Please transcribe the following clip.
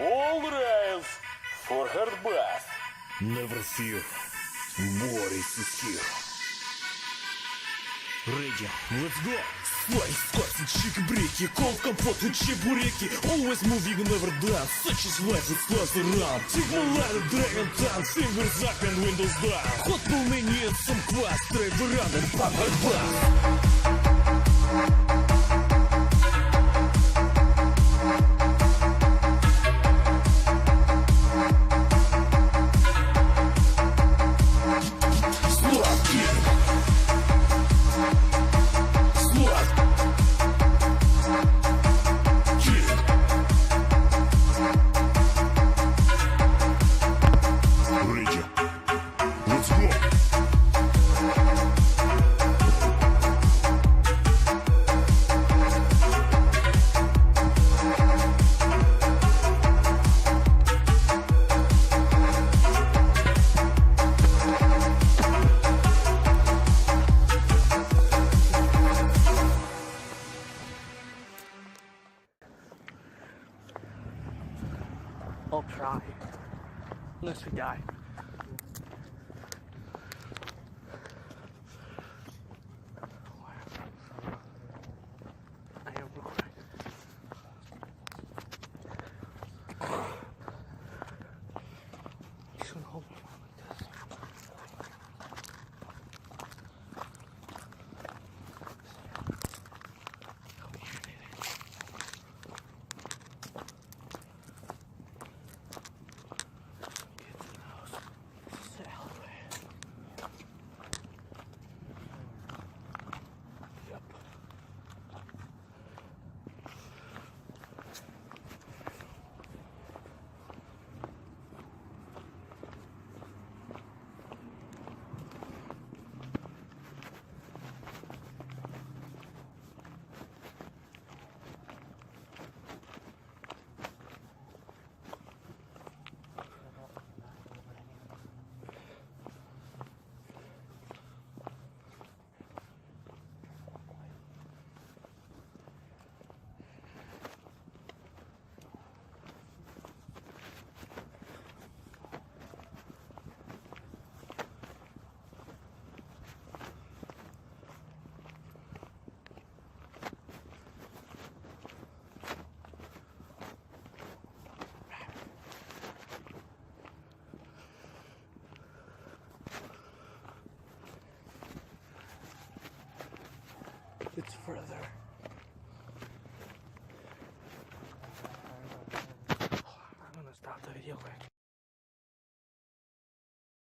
All rise for hard bath. Never fear. Boris is here. Ready, let's go! Slice, squats and chicken-breaky. Cold компот and чебуреки. Always moving, never done. Such is life, it slows around. Take my ladder, dragon down. Fingers up and windows down. Hot полными and some квас. Drive around and bam-bam-bam. Let's go! I'll try. Unless we die. I am recording. You shouldn't hold me like this. Come here, Nathan. Get to the house. This is the alleyway. Yep. It's further. I'm gonna stop the video quick.